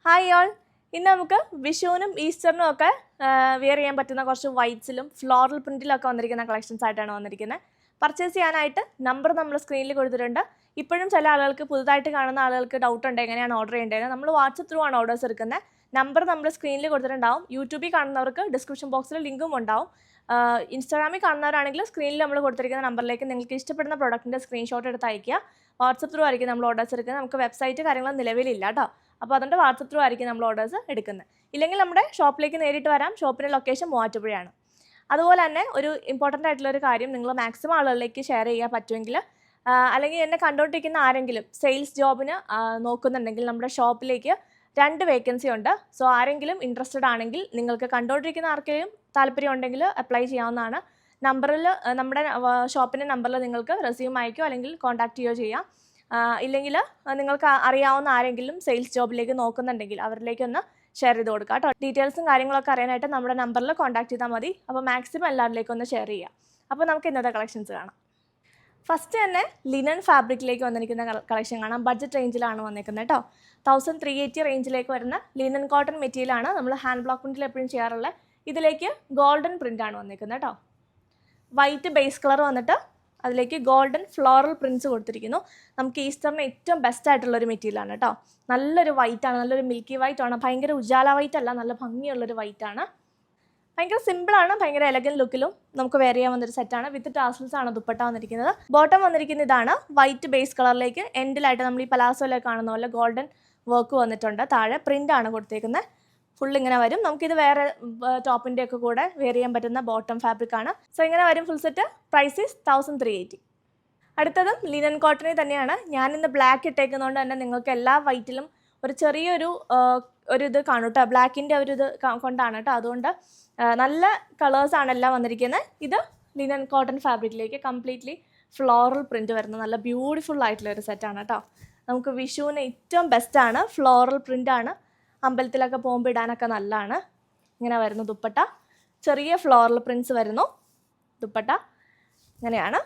Hi all. ഇന്ന് നമുക്ക് വിഷുവിനും ഈസ്റ്ററിനും ഒക്കെ വെയർ ചെയ്യാൻ പറ്റുന്ന കുറച്ച് വൈറ്റ്സിലും ഫ്ലോറൽ പ്രിൻറ്റിലൊക്കെ വന്നിരിക്കുന്ന കളക്ഷൻസ് ആയിട്ടാണ് വന്നിരിക്കുന്നത്. പർച്ചേസ് ചെയ്യാനായിട്ട് നമ്പർ നമ്മൾ സ്ക്രീനിൽ കൊടുത്തിട്ടുണ്ട്. ഇപ്പോഴും ചില ആളുകൾക്ക് പുതുതായിട്ട് കാണുന്ന ആളുകൾക്ക് ഡൗട്ട് ഉണ്ട് എങ്ങനെയാണ് ഓർഡർ ചെയ്യേണ്ടത്. നമ്മൾ വാട്സപ്പ് ത്രൂ ആണ് ഓർഡേഴ്സ് എടുക്കുന്നത്. നമ്പർ നമ്മൾ സ്ക്രീനിൽ കൊടുത്തിട്ടുണ്ടാവും. യൂട്യൂബിൽ കാണുന്നവർക്ക് ഡിസ്ക്രിപ്ഷൻ ബോക്സിൽ ലിങ്കും ഉണ്ടാവും. ഇൻസ്റ്റാഗ്രാമിൽ കാണുന്നവരാണെങ്കിൽ സ്ക്രീനിൽ നമ്മൾ കൊടുത്തിരിക്കുന്ന നമ്പറിലേക്ക് നിങ്ങൾക്ക് ഇഷ്ടപ്പെടുന്ന പ്രൊഡക്റ്റിൻ്റെ സ്ക്രീൻഷോട്ട് എടുത്ത് അയയ്ക്കുക. വാട്സപ്പ് ത്രൂ ആയിരിക്കും നമ്മൾ ഓർഡേഴ്സ് എടുക്കുന്നത്. നമുക്ക് വെബ്സൈറ്റ് കാര്യങ്ങളും നിലവിലില്ല കേട്ടോ. അപ്പോൾ അതുകൊണ്ട് വാട്സപ്പ് ത്രൂ ആയിരിക്കും നമ്മൾ ഓർഡേഴ്സ് എടുക്കുന്നത്. ഇല്ലെങ്കിൽ നമ്മുടെ ഷോപ്പിലേക്ക് നേരിട്ട് വരാം. ഷോപ്പിൻ്റെ ലൊക്കേഷൻ മൂവാറ്റുപുഴയാണ്. അതുപോലെ തന്നെ ഒരു ഇമ്പോർട്ടൻ്റ് ആയിട്ടുള്ളൊരു കാര്യം, നിങ്ങൾ മാക്സിമം ആളുകളിലേക്ക് ഷെയർ ചെയ്യാൻ പറ്റുമെങ്കിൽ, അല്ലെങ്കിൽ എന്നെ കണ്ടുകൊണ്ടിരിക്കുന്ന ആരെങ്കിലും സെയിൽസ് ജോബിന് നോക്കുന്നുണ്ടെങ്കിൽ നമ്മുടെ ഷോപ്പിലേക്ക് 2 വേക്കൻസി ഉണ്ട്. സോ ആരെങ്കിലും ഇൻട്രസ്റ്റഡ് ആണെങ്കിൽ, നിങ്ങൾക്ക് കണ്ടുകൊണ്ടിരിക്കുന്ന ആർക്കെങ്കിലും താല്പര്യം ഉണ്ടെങ്കിൽ അപ്ലൈ ചെയ്യാവുന്നതാണ്. നമ്പറിൽ, നമ്മുടെ ഷോപ്പിൻ്റെ നമ്പറിൽ നിങ്ങൾക്ക് റെസ്യൂം അയക്കുകയോ അല്ലെങ്കിൽ കോൺടാക്ട് ചെയ്യുകയോ ചെയ്യാം. ഇല്ലെങ്കിൽ നിങ്ങൾക്ക് അറിയാവുന്ന ആരെങ്കിലും സെയിൽസ് ജോബിലേക്ക് നോക്കുന്നുണ്ടെങ്കിൽ അവരിലേക്കൊന്ന് ഷെയർ ചെയ്ത് കൊടുക്കുക കേട്ടോ. ഡീറ്റെയിൽസും കാര്യങ്ങളൊക്കെ അറിയാനായിട്ട് നമ്മുടെ നമ്പറിൽ കോൺടാക്ട് ചെയ്താൽ മതി. അപ്പോൾ മാക്സിമം എല്ലാവരിലേക്കും ഒന്ന് ഷെയർ ചെയ്യുക. അപ്പോൾ നമുക്ക് ഇന്നത്തെ കളക്ഷൻസ് കാണാം. ഫസ്റ്റ് തന്നെ ലിനൻ ഫാബ്രിക്കിലേക്ക് വന്നിരിക്കുന്ന കളക്ഷൻ കാണാം. ബഡ്ജറ്റ് റേഞ്ചിലാണ് വന്നിരിക്കുന്നത് കേട്ടോ. 1380 റേഞ്ചിലേക്ക് വരുന്ന ലിനൻ കോട്ടൺ മെറ്റീരിയലാണ്. നമ്മൾ ഹാൻഡ് ബ്ലോക്ക് പ്രിൻറ്റിൽ എപ്പോഴും ചെയ്യാറുള്ളത്. ഇതിലേക്ക് ഗോൾഡൻ പ്രിൻ്റാണ് വന്നിരിക്കുന്നത് കേട്ടോ. വൈറ്റ് ബേസ് കളർ വന്നിട്ട് അതിലേക്ക് ഗോൾഡൻ ഫ്ലോറൽ പ്രിൻറ്റ്സ് കൊടുത്തിരിക്കുന്നു. നമുക്ക് ഈസ്റ്ററിന് ഏറ്റവും ബെസ്റ്റ് ആയിട്ടുള്ളൊരു മെറ്റീരിയലാണ് കേട്ടോ. നല്ലൊരു വൈറ്റാണ്, നല്ലൊരു മിൽക്കി വൈറ്റ് ആണ്. ഭയങ്കര ഉജാല വൈറ്റ് അല്ല, നല്ല ഭംഗിയുള്ളൊരു വൈറ്റാണ്. ഭയങ്കര സിമ്പിളാണ്, ഭയങ്കര എലഗൻ ലുക്കിലും നമുക്ക് വെയർ ചെയ്യാൻ വന്നൊരു സെറ്റാണ്. വിത്ത് ടാസൽസ് ആണ് ദുപ്പട്ട വന്നിരിക്കുന്നത്. ബോട്ടം വന്നിരിക്കുന്ന ഇതാണ്. വൈറ്റ് ബേസ് കളറിലേക്ക് എൻഡിലായിട്ട് നമ്മൾ ഈ പലാസോയിലൊക്കെ കാണുന്ന പോലെ ഗോൾഡൻ വർക്ക് വന്നിട്ടുണ്ട്. താഴെ പ്രിൻ്റാണ് കൊടുത്തേക്കുന്നത്. ഫുൾ ഇങ്ങനെ വരും. നമുക്കിത് വേറെ ടോപ്പിൻ്റെ ഒക്കെ കൂടെ വെയർ ചെയ്യാൻ പറ്റുന്ന ബോട്ടം ഫാബ്രിക് ആണ്. സോ ഇങ്ങനെ വരും ഫുൾ സെറ്റ്. Price is 1380. അടുത്തതും ലിനൻ കോട്ടണിൽ തന്നെയാണ്. ഞാനിന്ന് ബ്ലാക്ക് ഇട്ടേക്കുന്നതുകൊണ്ട് തന്നെ നിങ്ങൾക്ക് എല്ലാ വൈറ്റിലും ഒരു ചെറിയൊരു ഇത് കാണും കേട്ടോ. ബ്ലാക്കിൻ്റെ ഒരു ഇത് കൊണ്ടാണ് കേട്ടോ. അതുകൊണ്ട് നല്ല കളേഴ്സാണ് എല്ലാം വന്നിരിക്കുന്നത്. ഇത് ലിനൻ കോട്ടൺ ഫാബ്രിക്കിലേക്ക് കംപ്ലീറ്റ്ലി ഫ്ലോറൽ പ്രിൻറ്റ് വരുന്ന നല്ല ബ്യൂട്ടിഫുൾ ആയിട്ടുള്ള ഒരു സെറ്റാണ് കേട്ടോ. നമുക്ക് വിഷുവിന് ഏറ്റവും ബെസ്റ്റാണ്. ഫ്ലോറൽ പ്രിൻ്റാണ്. അമ്പലത്തിലൊക്കെ പോകുമ്പോൾ ഇടാനൊക്കെ നല്ലതാണ്. ഇങ്ങനെ വരുന്നു ദുപ്പട്ട. ചെറിയ ഫ്ലോറൽ പ്രിൻറ്റ്സ് വരുന്നു. ദുപ്പട്ട ഇങ്ങനെയാണ്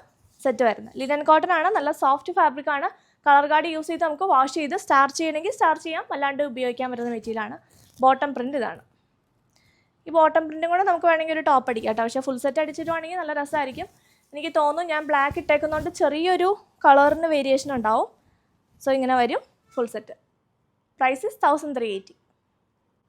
സെറ്റ് വരുന്നത്. ലിനൻ കോട്ടൺ ആണ്. നല്ല സോഫ്റ്റ് ഫാബ്രിക് ആണ്. കളർ ഗാർഡ് യൂസ് ചെയ്ത് നമുക്ക് വാഷ് ചെയ്ത് സ്റ്റാർച്ച് ചെയ്യണമെങ്കിൽ സ്റ്റാർച്ച് ചെയ്യാം. അല്ലാണ്ട് ഉപയോഗിക്കാൻ പറ്റുന്ന മെറ്റീരിയലാണ്. ബോട്ടം പ്രിൻ്റ് ഇതാണ്. ഈ ബോട്ടം പ്രിൻറ്റും കൂടെ നമുക്ക് വേണമെങ്കിൽ ഒരു ടോപ്പ് അടിക്കാം കേട്ടോ. പക്ഷേ ഫുൾ സെറ്റ് അടിച്ചിട്ടുവാണെങ്കിൽ നല്ല രസമായിരിക്കും. എനിക്ക് തോന്നുന്നു ഞാൻ ബ്ലാക്ക് ഇട്ടേക്കുന്നതുകൊണ്ട് ചെറിയൊരു കളറിന് വേരിയേഷൻ ഉണ്ടാവും. സോ ഇങ്ങനെ വരും ഫുൾ സെറ്റ്. Price is 1380.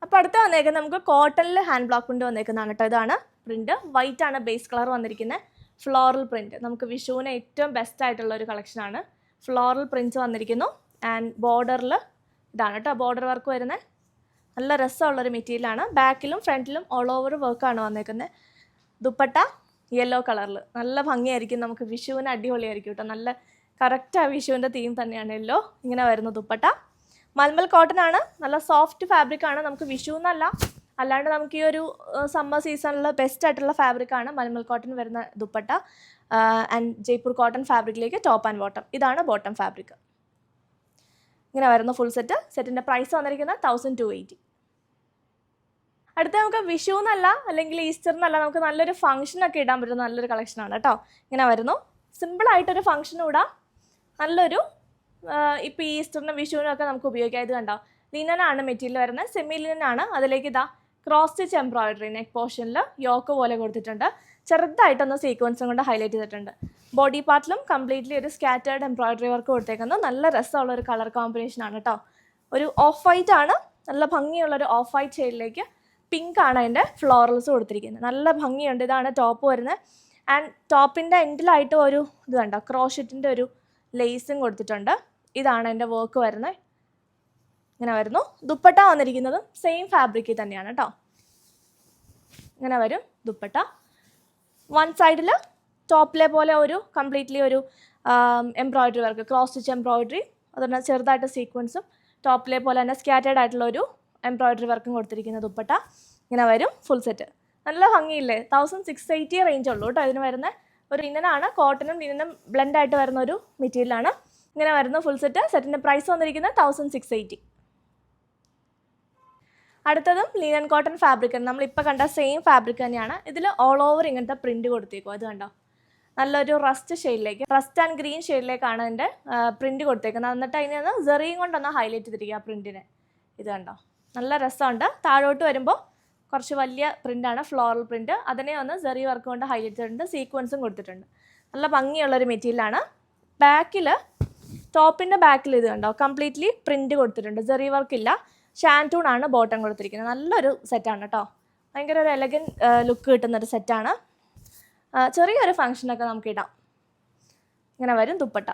അപ്പോൾ അടുത്ത് വന്നേക്കുന്നത് നമുക്ക് കോട്ടണിൽ ഹാൻഡ് ബ്ലോക്ക് പ്രിൻറ്റ് വന്നേക്കുന്നതാണ് കേട്ടോ. ഇതാണ് പ്രിൻറ്റ്. വൈറ്റ് ആണ് ബേസ് കളർ വന്നിരിക്കുന്നത്. ഫ്ലോറൽ പ്രിൻറ്റ് നമുക്ക് വിഷുവിന് ഏറ്റവും ബെസ്റ്റ് ആയിട്ടുള്ള ഒരു കളക്ഷനാണ്. ഫ്ലോറൽ പ്രിൻറ്റ്സ് വന്നിരിക്കുന്നു. ആൻഡ് ബോർഡറിൽ ഇതാണ് കേട്ടോ ബോർഡർ വർക്ക് വരുന്നത്. നല്ല രസമുള്ളൊരു മെറ്റീരിയലാണ്. ബാക്കിലും ഫ്രണ്ടിലും ഓൾ ഓവർ വർക്കാണ് വന്നേക്കുന്നത്. ദുപ്പട്ട യെല്ലോ കളറിൽ നല്ല ഭംഗിയായിരിക്കും. നമുക്ക് വിഷുവിന് അടിപൊളിയായിരിക്കും കേട്ടോ. നല്ല കറക്റ്റ് വിഷുവിൻ്റെ തീം തന്നെയാണ് യെല്ലോ. ഇങ്ങനെ വരുന്നു ദുപ്പട്ട. മൽമൽ കോട്ടൺ ആണ്. നല്ല സോഫ്റ്റ് ഫാബ്രിക് ആണ്. നമുക്ക് വിഷു എന്നല്ല, അല്ലാണ്ട് നമുക്ക് ഈ ഒരു സമ്മർ സീസണിൽ ബെസ്റ്റ് ആയിട്ടുള്ള ഫാബ്രിക് ആണ് മൽമൽ കോട്ടൺ വരുന്ന ദുപ്പട്ട. ആൻഡ് ജയ്പൂർ കോട്ടൺ ഫാബ്രിക്കിലേക്ക് ടോപ്പ് ആൻഡ് ബോട്ടം. ഇതാണ് ബോട്ടം ഫാബ്രിക്. ഇങ്ങനെ വരുന്നു ഫുൾ സെറ്റ്. സെറ്റിൻ്റെ പ്രൈസ് വന്നിരിക്കുന്നത് 1280. അടുത്ത നമുക്ക് വിഷു എന്നല്ല, അല്ലെങ്കിൽ ഈസ്റ്റർ എന്നല്ല, നമുക്ക് നല്ലൊരു ഫംഗ്ഷനൊക്കെ ഇടാൻ പറ്റുന്ന നല്ലൊരു കളക്ഷനാണ് കേട്ടോ. ഇങ്ങനെ വരുന്നു. സിമ്പിളായിട്ടൊരു ഫംഗ്ഷനും ഇടാം. നല്ലൊരു ഇപ്പോൾ ഈ ഈസ്റ്ററിനും വിഷുവിനൊക്കെ നമുക്ക് ഉപയോഗിക്കാം. ഇത് കണ്ടോ, ലിനനാണ് മെറ്റീരിയൽ വരുന്നത്. സെമി ലിനനാണ്. അതിലേക്ക് ഇതാ ക്രോസ് സ്റ്റിച്ച് എംബ്രോയിഡറി നെക്ക് പോർഷനിൽ യോക്ക് പോലെ കൊടുത്തിട്ടുണ്ട്. ചെറുതായിട്ടൊന്ന് സീക്വൻസും കൊണ്ട് ഹൈലൈറ്റ് ചെയ്തിട്ടുണ്ട്. ബോഡി പാർട്ടിലും കംപ്ലീറ്റ്ലി ഒരു സ്കാറ്റേർഡ് എംബ്രോയിഡറി വർക്ക് കൊടുത്തേക്കുന്നത്. നല്ല രസമുള്ള ഒരു കളർ കോമ്പിനേഷനാണ് കേട്ടോ. ഒരു ഓഫ് വൈറ്റ് ആണ്. നല്ല ഭംഗിയുള്ളൊരു ഓഫ് വൈറ്റ് ഷെയ്ഡിലേക്ക് പിങ്ക് ആണ് അതിൻ്റെ ഫ്ലോറൽസ് കൊടുത്തിരിക്കുന്നത്. നല്ല ഭംഗിയുണ്ട്. ഇതാണ് ടോപ്പ് വരുന്നത്. ആൻഡ് ടോപ്പിൻ്റെ എൻഡിലായിട്ട് ഒരു ഇത് കണ്ടോ, ക്രോഷറ്റിൻ്റെ ഒരു ലേസും കൊടുത്തിട്ടുണ്ട്. ഇതാണ് എൻ്റെ വർക്ക് വരുന്നത്. ഇങ്ങനെ വരുന്നു. ദുപ്പട്ട വന്നിരിക്കുന്നതും സെയിം ഫാബ്രിക്കിൽ തന്നെയാണ് കേട്ടോ. ഇങ്ങനെ വരും ദുപ്പട്ട. വൺ സൈഡിൽ ടോപ്പിലെ പോലെ ഒരു കംപ്ലീറ്റ്ലി ഒരു embroidery work, cross stitch embroidery, അതുകൊണ്ട് ചെറുതായിട്ട് സീക്വൻസും ടോപ്പിലെ പോലെ തന്നെ സ്കാറ്റേർഡ് ആയിട്ടുള്ള ഒരു എംബ്രോയിഡറി വർക്കും കൊടുത്തിരിക്കുന്ന ദുപ്പട്ട. ഇങ്ങനെ വരും ഫുൾ സെറ്റ്. നല്ല ഭംഗിയില്ലേ. 1680 റേഞ്ച് ഉള്ളൂ കേട്ടോ. ഇതിന് വരുന്ന ഒരു ലിനനാണ്. കോട്ടനും ലിനനും ബ്ലെൻഡായിട്ട് വരുന്ന ഒരു മെറ്റീരിയലാണ്. ഇങ്ങനെ വരുന്നു ഫുൾ സെറ്റ്. സെറ്റിൻ്റെ പ്രൈസ് വന്നിരിക്കുന്നത് 1680. അടുത്തതും ലിനൻ കോട്ടൺ ഫാബ്രിക്. നമ്മളിപ്പോൾ കണ്ട സെയിം ഫാബ്രിക് തന്നെയാണ്. ഇതിൽ ഓൾ ഓവർ ഇങ്ങനത്തെ പ്രിൻറ്റ് കൊടുത്തേക്കും. അത് കണ്ടോ, നല്ലൊരു റസ്റ്റ് ഷെയ്ഡിലേക്ക്, റസ്റ്റ് ആൻഡ് ഗ്രീൻ ഷെയ്ഡിലേക്കാണ് അതിൻ്റെ പ്രിൻറ്റ് കൊടുത്തേക്കുന്നത്. എന്നിട്ട് അതിനെ സെറിയും കൊണ്ടൊന്ന് ഹൈലൈറ്റ് ചെയ്തിരിക്കുക പ്രിൻറ്റിനെ. ഇത് കണ്ടോ, നല്ല രസമുണ്ട്. താഴോട്ട് വരുമ്പോൾ കുറച്ച് വലിയ പ്രിൻ്റാണ്, ഫ്ലോറൽ പ്രിൻ്റ്. അതിനെ ഒന്ന് സെറി വർക്ക് കൊണ്ട് ഹൈലൈറ്റ് ചെയ്തിട്ടുണ്ട്, സീക്വൻസും കൊടുത്തിട്ടുണ്ട്. നല്ല ഭംഗിയുള്ളൊരു മെറ്റീരിയലാണ്. ബാക്കിൽ, ടോപ്പിൻ്റെ ബാക്കിൽ ഇത് കണ്ടോ, കംപ്ലീറ്റ്ലി പ്രിൻ്റ് കൊടുത്തിട്ടുണ്ട്, സെറി വർക്കില്ല. ഷാൻറ്റൂൺ ആണ് ബോട്ടം കൊടുത്തിരിക്കുന്നത്. നല്ലൊരു സെറ്റാണ് കേട്ടോ, ഭയങ്കര ഒരു എലഗൻ ലുക്ക് കിട്ടുന്നൊരു സെറ്റാണ്. ചെറിയൊരു ഫങ്ഷനൊക്കെ നമുക്ക് ഇടാം. ഇങ്ങനെ വരും ദുപ്പട്ട,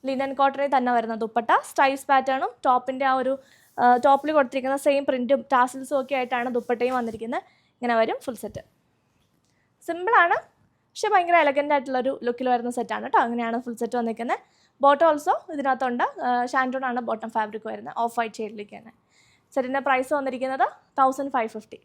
ലിനൻ കോട്ടണിൽ തന്നെ വരുന്ന ദുപ്പട്ട. സ്റ്റൈൽസ് പാറ്റേണും ടോപ്പിൻ്റെ ആ ഒരു ടോപ്പിൽ കൊടുത്തിരിക്കുന്ന സെയിം പ്രിൻറ്റും ടാസിൽസും ഒക്കെ ആയിട്ടാണ് ദുപ്പട്ടയും വന്നിരിക്കുന്നത്. ഇങ്ങനെ വരും ഫുൾ സെറ്റ്. സിമ്പിളാണ്, പക്ഷേ ഭയങ്കര എലഗൻ്റ് ആയിട്ടുള്ളൊരു ലുക്കിൽ വരുന്ന സെറ്റാണ് കേട്ടോ. അങ്ങനെയാണ് ഫുൾ സെറ്റ് വന്നിരിക്കുന്നത്. ബോട്ടം ഓൾസോ ഇതിനകത്തുണ്ട്. ഷാൻറ്റൂൺ ആണ് ബോട്ടം ഫാബ്രിക് വരുന്നത്, ഓഫ് വൈറ്റ് ഷെയ്ഡിലേക്ക് തന്നെ. സെറ്റിൻ്റെ പ്രൈസ് വന്നിരിക്കുന്നത് 1550.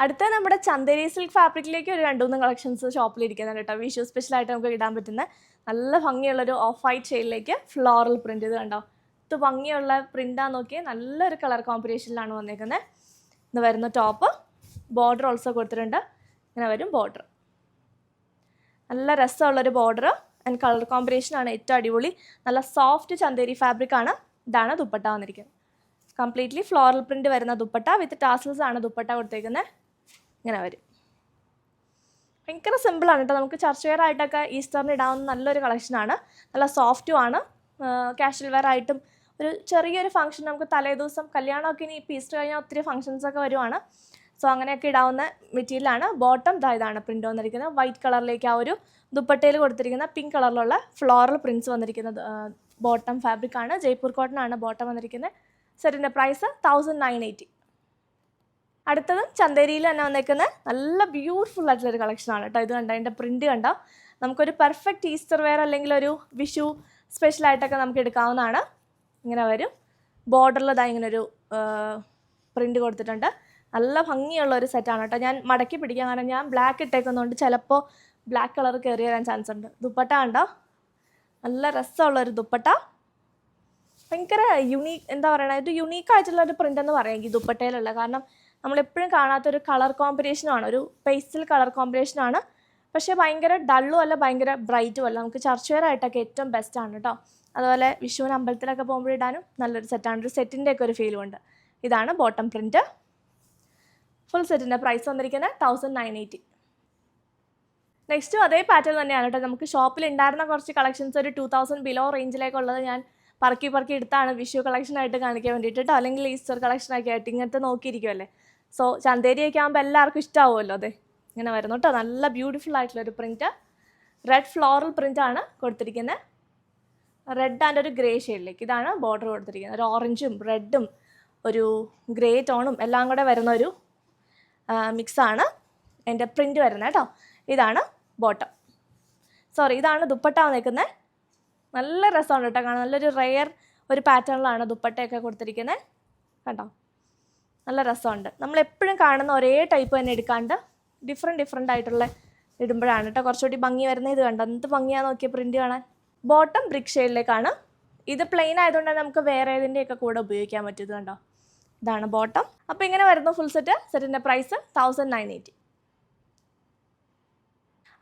അടുത്ത നമ്മുടെ ചന്ദേരി സിൽക്ക് ഫാബ്രിക്കിലേക്ക് ഒരു 2-3 കളക്ഷൻസ് ഷോപ്പിൽ ഇരിക്കുന്നുണ്ട് കേട്ടോ. വിഷു സ്പെഷ്യലായിട്ട് നമുക്ക് ഇടാൻ പറ്റുന്ന നല്ല ഭംഗിയുള്ളൊരു ഓഫ് വൈറ്റ് ഷെയ്ഡിലേക്ക് ഫ്ലോറൽ പ്രിൻ്റ്. ഇത് കണ്ടോ, ഇത് ഭംഗിയുള്ള പ്രിൻ്റാന്ന് നോക്കിയാൽ നല്ലൊരു കളർ കോമ്പിനേഷനിലാണ് വന്നിരിക്കുന്നത്. ഇത് വരുന്ന ടോപ്പ്, ബോർഡർ ഓൾസോ കൊടുത്തിട്ടുണ്ട്. ഇങ്ങനെ വരും ബോർഡർ, നല്ല രസമുള്ളൊരു ബോർഡർ ആൻഡ് കളർ കോമ്പിനേഷനാണ് ഏറ്റവും അടിപൊളി. നല്ല സോഫ്റ്റ് ചന്ദേരി ഫാബ്രിക്കാണ്. ഇതാണ് ദുപ്പട്ട വന്നിരിക്കുന്നത്. കംപ്ലീറ്റ്ലി ഫ്ലോറൽ പ്രിൻ്റ് വരുന്ന ദുപ്പട്ട വിത്ത് ടാസൽസ് ആണ് ദുപ്പട്ട കൊടുത്തേക്കുന്നത്. ഇങ്ങനെ വരും. ഭയങ്കര സിമ്പിളാണ് കേട്ടോ. നമുക്ക് ചർച്ച് വെയർ ആയിട്ടൊക്കെ ഈസ്റ്ററിന് ഇടാവുന്ന നല്ലൊരു കളക്ഷനാണ്. നല്ല സോഫ്റ്റും ആണ്. കാഷ്വൽ വെയർ ആയിട്ടും ഒരു ചെറിയൊരു ഫംഗ്ഷൻ, നമുക്ക് തലേദിവസം കല്യാണമൊക്കെ ഇനി ഇപ്പോൾ ഈസ്റ്റർ കഴിഞ്ഞാൽ ഒത്തിരി ഫംഗ്ഷൻസൊക്കെ വരുവാണ്. സോ അങ്ങനെയൊക്കെ ഇടാവുന്ന മെറ്റീരിയലാണ്. ബോട്ടം ഇതാണ് പ്രിൻ്റ് വന്നിരിക്കുന്നത്. വൈറ്റ് കളറിലേക്ക് ആ ഒരു ദുപ്പട്ടയിൽ കൊടുത്തിരിക്കുന്ന പിങ്ക് കളറിലുള്ള ഫ്ലോറൽ പ്രിൻറ്റ്സ് വന്നിരിക്കുന്നത് ബോട്ടം ഫാബ്രിക്കാണ്. ജയ്പൂർ കോട്ടൺ ആണ് ബോട്ടം വന്നിരിക്കുന്നത്. സെറ്റിൻ്റെ പ്രൈസ് 1980. അടുത്തതും ചന്ദേരിയിൽ തന്നെ വന്നേക്കുന്ന നല്ല ബ്യൂട്ടിഫുൾ ആയിട്ടുള്ളൊരു കളക്ഷനാണ് കേട്ടോ. ഇത് കണ്ടോ, അതിൻ്റെ പ്രിൻ്റ് കണ്ടോ, നമുക്കൊരു പെർഫെക്റ്റ് ഈസ്റ്റർ വെയർ അല്ലെങ്കിൽ ഒരു വിഷു സ്പെഷ്യലായിട്ടൊക്കെ നമുക്ക് എടുക്കാവുന്നതാണ്. ഇങ്ങനെ വരും. ബോർഡറിൽ ഇങ്ങനൊരു പ്രിൻ്റ് കൊടുത്തിട്ടുണ്ട്. നല്ല ഭംഗിയുള്ള ഒരു സെറ്റാണ് കേട്ടോ. ഞാൻ മടക്കി പിടിക്കാൻ, കാരണം ഞാൻ ബ്ലാക്ക് ഇട്ടേക്കുന്നതുകൊണ്ട് ചിലപ്പോൾ ബ്ലാക്ക് കളർ കയറി വരാൻ ചാൻസ് ഉണ്ട്. ദുപ്പട്ട കണ്ടോ, നല്ല രസമുള്ളൊരു ദുപ്പട്ട. ഭയങ്കര എന്താ പറയുക, ഇത് യുണീക്കായിട്ടുള്ളൊരു പ്രിൻ്റ് എന്ന് പറയാം ഈ ദുപ്പട്ടയിലുള്ള. കാരണം നമ്മളെപ്പോഴും കാണാത്തൊരു കളർ കോമ്പിനേഷനാണ്, ഒരു പേസ്റ്റൽ കളർ കോമ്പിനേഷനാണ്. പക്ഷേ ഭയങ്കര ഡള്ളും അല്ല ഭയങ്കര ബ്രൈറ്റും അല്ല. നമുക്ക് ചർച്ച് വെയർ ആയിട്ടൊക്കെ ഏറ്റവും ബെസ്റ്റാണ് കേട്ടോ. അതുപോലെ വിഷുവിന് അമ്പലത്തിലൊക്കെ പോകുമ്പോഴിടാനും നല്ലൊരു സെറ്റാണ്. ഒരു സെറ്റിൻ്റെ ഒക്കെ ഒരു ഫീലും ഉണ്ട്. ഇതാണ് ബോട്ടം പ്രിൻറ്റ്. ഫുൾ സെറ്റിൻ്റെ പ്രൈസ് വന്നിരിക്കുന്നത് 1980. നെക്സ്റ്റും അതേ പാറ്റേൺ തന്നെയാണ് കേട്ടോ. നമുക്ക് ഷോപ്പിൽ ഉണ്ടായിരുന്ന കുറച്ച് കളക്ഷൻസ് ഒരു 2000 ബിലോ റേഞ്ചിലേക്കുള്ളത് ഞാൻ പറക്കി എടുത്താണ് വിഷു കളക്ഷനായിട്ട് കാണിക്കാൻ വേണ്ടിയിട്ട് കേട്ടോ. അല്ലെങ്കിൽ ഈസ്റ്റർ കളക്ഷനൊക്കെ ആയിട്ട് ഇങ്ങനത്തെ നോക്കിയിരിക്കുമല്ലേ. സോ ചന്തേരിയൊക്കെ ആകുമ്പോൾ എല്ലാവർക്കും ഇഷ്ടമാവുമല്ലോ. അതെ, ഇങ്ങനെ വരുന്നു കേട്ടോ. നല്ല ബ്യൂട്ടിഫുൾ ആയിട്ടുള്ളൊരു പ്രിൻറ്റ്. റെഡ് ഫ്ലോറൽ പ്രിൻ്റാണ് കൊടുത്തിരിക്കുന്നത്. റെഡ് ആൻഡ് ഒരു ഗ്രേ ഷെയ്ഡിലേക്ക് ഇതാണ് ബോർഡർ കൊടുത്തിരിക്കുന്നത്. ഒരു ഓറഞ്ചും റെഡും ഒരു ഗ്രേ ടോണും എല്ലാം കൂടെ വരുന്ന ഒരു മിക്സാണ് എൻ്റെ പ്രിൻ്റ് വരുന്നത് കേട്ടോ. ഇതാണ് ബോട്ടം, ഇതാണ് ദുപ്പട്ട നിൽക്കുന്നത്. നല്ല രസമാണ് കേട്ടോ കാണാൻ. നല്ലൊരു റെയർ ഒരു പാറ്റേണിലാണ് ദുപ്പട്ടയൊക്കെ കൊടുത്തിരിക്കുന്നത് കേട്ടോ. നല്ല രസമുണ്ട്. നമ്മളെപ്പോഴും കാണുന്ന ഒരേ ടൈപ്പ് തന്നെ എടുക്കാണ്ട് ഡിഫറെൻ്റ് ആയിട്ടുള്ള ഇടുമ്പോഴാണ് കേട്ടോ കുറച്ചുകൂടി ഭംഗി വരുന്നത്. ഇത് കണ്ടോ, എന്ത് ഭംഗിയാണെന്ന് നോക്കിയ പ്രിൻ്റ് കാണാൻ. ബോട്ടം ബ്രിക്ക് ഷെയ്ഡിലേക്കാണ്. ഇത് പ്ലെയിൻ ആയതുകൊണ്ട് നമുക്ക് വേറെ ഏതിൻ്റെയൊക്കെ കൂടെ ഉപയോഗിക്കാൻ പറ്റും. ഇത് കണ്ടോ, ഇതാണ് ബോട്ടം. അപ്പോൾ ഇങ്ങനെ വരുന്നു ഫുൾ സെറ്റിൻ്റെ പ്രൈസ് 1980.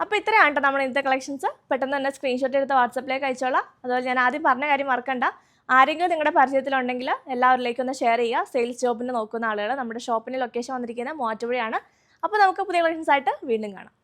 അപ്പോൾ ഇത്രയാണ് കേട്ടോ നമ്മുടെ ഇന്നത്തെ കളക്ഷൻസ്. പെട്ടെന്ന് തന്നെ സ്ക്രീൻഷോട്ട് എടുത്ത് വാട്സപ്പിലേക്ക് അയച്ചോളാം. അതുപോലെ ഞാൻ ആദ്യം പറഞ്ഞ കാര്യം മറക്കണ്ട, ആരെങ്കിലും നിങ്ങളുടെ പരിചയത്തിലുണ്ടെങ്കിൽ എല്ലാവരിലേക്കും ഒന്ന് ഷെയർ ചെയ്യുക. സെയിൽസ് ജോബിന് നോക്കുന്ന ആളുകൾ. നമ്മുടെ ഷോപ്പിൻ്റെ ലൊക്കേഷൻ വന്നിരിക്കുന്നത് മൂവാറ്റുപുഴയാണ്. അപ്പോൾ നമുക്ക് പുതിയ കളക്ഷൻസ് ആയിട്ട് വീണ്ടും കാണാം.